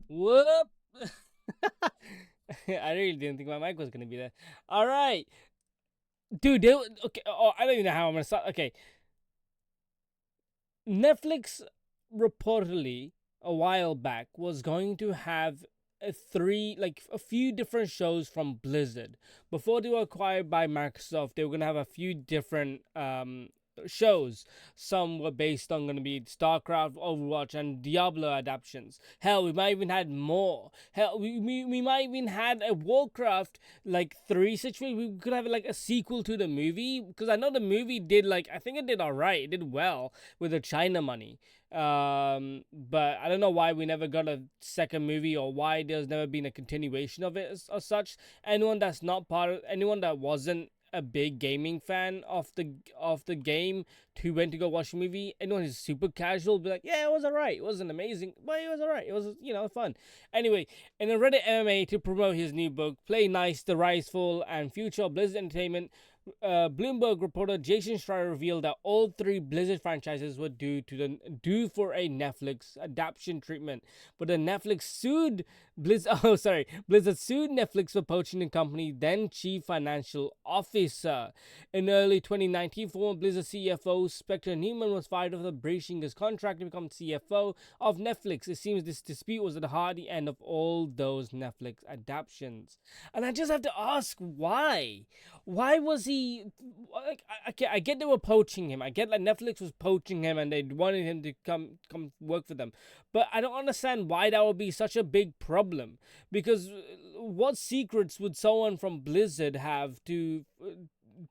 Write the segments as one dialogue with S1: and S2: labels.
S1: Whoop! I really didn't think my mic was gonna be there. All right, dude. Okay. Oh, I don't even know how I'm gonna start. Okay, Netflix reportedly a while back was going to have a few different shows from Blizzard before they were acquired by Microsoft. They were gonna have a few different shows. Some were based on going to be StarCraft, Overwatch, and Diablo adaptations. Hell, we might even had more. Hell, we might even had a Warcraft like 3 situation. We could have like a sequel to the movie because I know the movie did like I think it did all right. It did well with the China money. But I don't know why we never got a second movie or why there's never been a continuation of it as such. Anyone that wasn't a big gaming fan of the game who went to go watch the movie, anyone who's super casual will be like, yeah, it was alright. It wasn't amazing, but it was alright. It was fun. Anyway, in a Reddit MMA to promote his new book, Play Nice: The Rise, Fall, and Future of Blizzard Entertainment, Bloomberg reporter Jason Schreier revealed that all three Blizzard franchises were due for a Netflix adaptation treatment, but the Netflix sued Blizzard. Oh, sorry, Blizzard sued Netflix for poaching the company then chief financial officer. In early 2019, former Blizzard CFO Spectre Newman was fired after breaching his contract to become CFO of Netflix. It seems this dispute was at the hard end of all those Netflix adaptations, and I just have to ask why. Why was he? Like, I get they were poaching him. I get that Netflix was poaching him and they wanted him to come work for them. But I don't understand why that would be such a big problem. Because what secrets would someone from Blizzard have to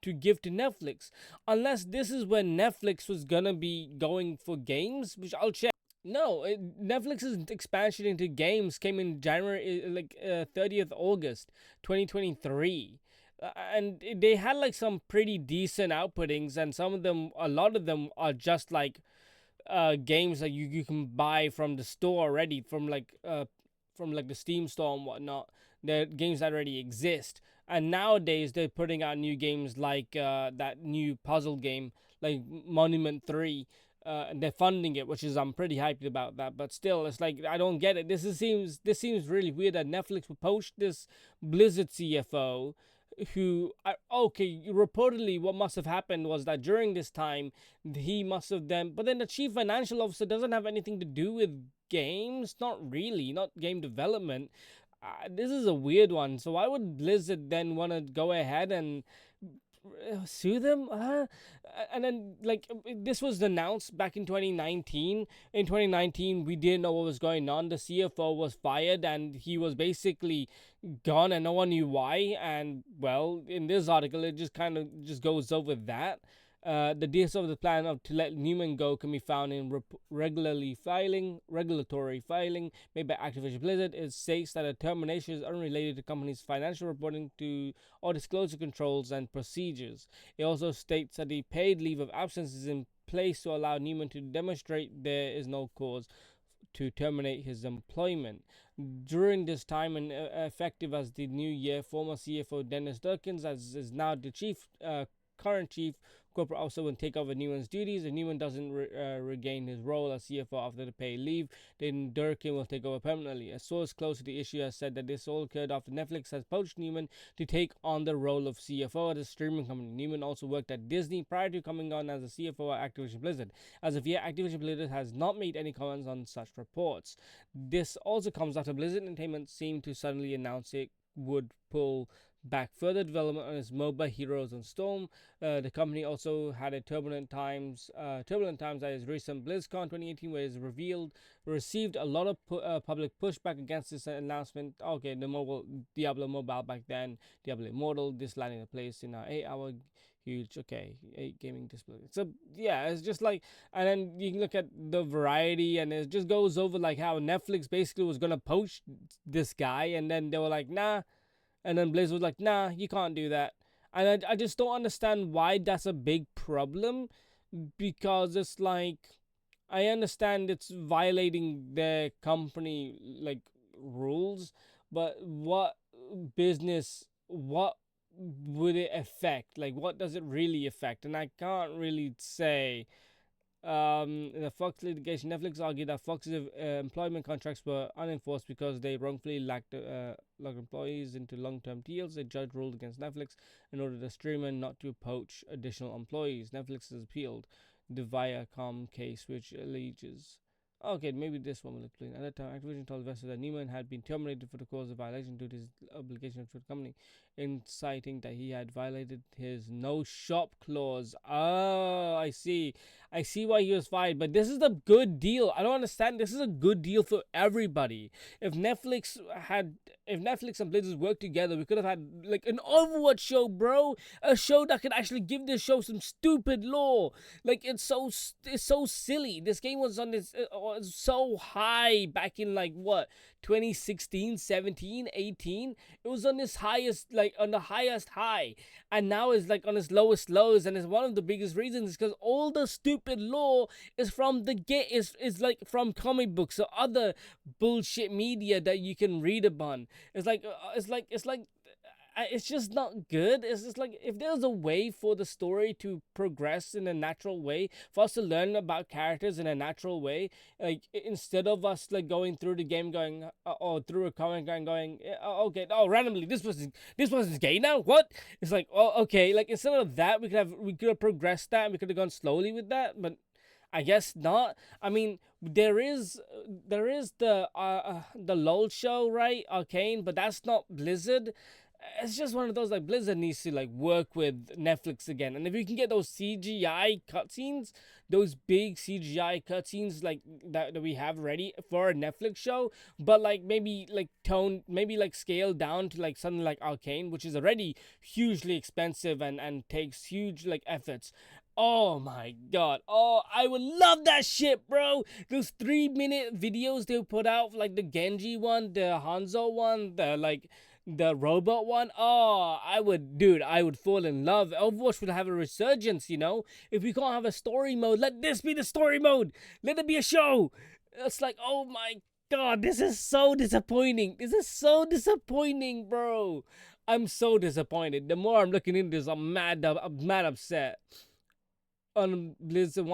S1: give to Netflix? Unless this is when Netflix was gonna be going for games, which I'll check. No, Netflix's expansion into games came in January, 30th August 2023. And they had like some pretty decent outputtings, and a lot of them are just like games that you can buy from the store already, from like the Steam store and whatnot. They're games that already exist. And nowadays they're putting out new games like that new puzzle game like Monument 3. And they're funding it, which is I'm pretty hyped about that. But still, it's like I don't get it. This seems really weird that Netflix would poach this Blizzard CFO who okay, reportedly what must have happened was that during this time he must have then, but then the chief financial officer doesn't have anything to do with games, not really, not game development. This is a weird one. So why would Blizzard then want to go ahead and sue them? And then like this was announced back in 2019. In 2019 we didn't know what was going on. The CFO was fired and he was basically gone and no one knew why. And well, in this article it just kind of just goes over that. The details of the plan of to let Newman go can be found in regulatory filing made by Activision Blizzard. It states that a termination is unrelated to company's financial reporting to or disclosure controls and procedures. It also states that the paid leave of absence is in place to allow Newman to demonstrate there is no cause to terminate his employment. During this time, and effective as the new year, former CFO Dennis Durkins, as is now the current chief corporate officer, will take over Newman's duties. If Newman doesn't regain his role as CFO after the paid leave, then Durkin will take over permanently. A source close to the issue has said that this all occurred after Netflix has poached Newman to take on the role of CFO at a streaming company. Newman also worked at Disney prior to coming on as a CFO at Activision Blizzard. As of yet, Activision Blizzard has not made any comments on such reports. This also comes after Blizzard Entertainment seemed to suddenly announce it would pull back further development on its MOBA Heroes and Storm. The company also had a turbulent times at its recent BlizzCon 2018, where it's received a lot of public pushback against this announcement. Okay, the mobile Diablo Mobile back then, Diablo Immortal, this landing a place in our 8-hour huge, okay, 8 gaming display. So yeah, it's just like, and then you can look at the variety, and it just goes over like how Netflix basically was gonna poach this guy, and then they were like, nah, and then Blaze was like, nah, you can't do that. And I just don't understand why that's a big problem, because it's like, I understand it's violating their company like rules, but what would it affect? Like, what does it really affect? And I can't really say In the Fox litigation, Netflix argued that Fox's employment contracts were unenforced because they wrongfully locked employees into long-term deals. A judge ruled against Netflix and ordered the streamer not to poach additional employees. Netflix has appealed the Viacom case, which alleges. Okay, maybe this one will explain. At that time, Activision told investors that Newman had been terminated for the cause of violation due to his obligations to the company, inciting that he had violated his no shop clause. Oh, I see. I see why he was fired, but this is a good deal. I don't understand. This is a good deal for everybody. If Netflix had, if Netflix and Blizzard worked together, we could have had like an Overwatch show, bro. A show that could actually give this show some stupid lore. Like it's so silly. This game was on this so high back in like what 2016, 17, 18. It was on this highest, like on the highest high, and now it's like on its lowest lows. And it's one of the biggest reasons because all the stupid lore is from the is like from comic books or other bullshit media that you can read upon. It's just not good. It's just like if there's a way for the story to progress in a natural way, for us to learn about characters in a natural way, like instead of us like going through the game, going or through a comic and going, okay, oh randomly this person's gay now. What? It's like, oh okay, like instead of that, we could have progressed that. And we could have gone slowly with that, but I guess not. I mean, there is the LOL show, right? Arcane, but that's not Blizzard. It's just one of those like Blizzard needs to like work with Netflix again. And if you can get those CGI cutscenes, those big CGI cutscenes like that we have ready for a Netflix show, but like maybe like scale down to like something like Arcane, which is already hugely expensive and takes huge like efforts. Oh my god. Oh, I would love that shit, bro. Those 3 minute videos they put out, like the Genji one, the Hanzo one, the robot one. Oh, I would fall in love. Overwatch would have a resurgence, you know? If we can't have a story mode, let this be the story mode. Let it be a show. It's like, oh my god, this is so disappointing. This is so disappointing, bro. I'm so disappointed. The more I'm looking into this, I'm mad upset on Blizzard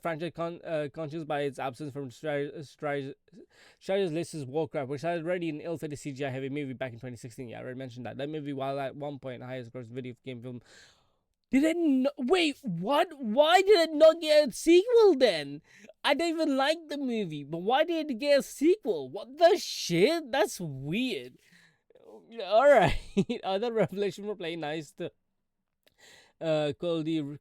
S1: franchise conscious by its absence from strategies list is Warcraft, which had already an ill-fated CGI heavy movie back in 2016. Yeah, I already mentioned that. That movie, while at one point highest gross video game film, did it wait, what? Why did it not get a sequel then? I didn't even like the movie, but why did it get a sequel? What the shit? That's weird. Alright. Other revelation for playing nice to called the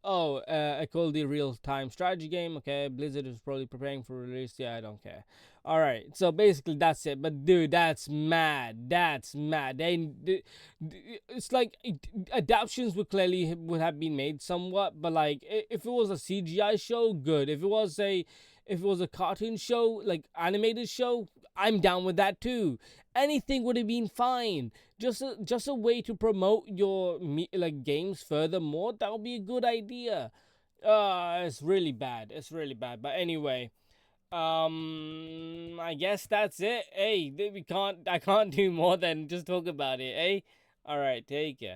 S1: I called the real time strategy game. Okay, Blizzard is probably preparing for release. Yeah, I don't care. All right, so basically that's it. But dude, that's mad. That's mad. It's like adaptations would have been made somewhat, but like if it was a CGI show, good. If it was a cartoon show, like animated show, I'm down with that too. Anything would have been fine. Just a way to promote your like games furthermore. That would be a good idea. It's really bad. It's really bad. But anyway, I guess that's it. Hey, we can't. I can't do more than just talk about it. Eh. All right. Take care.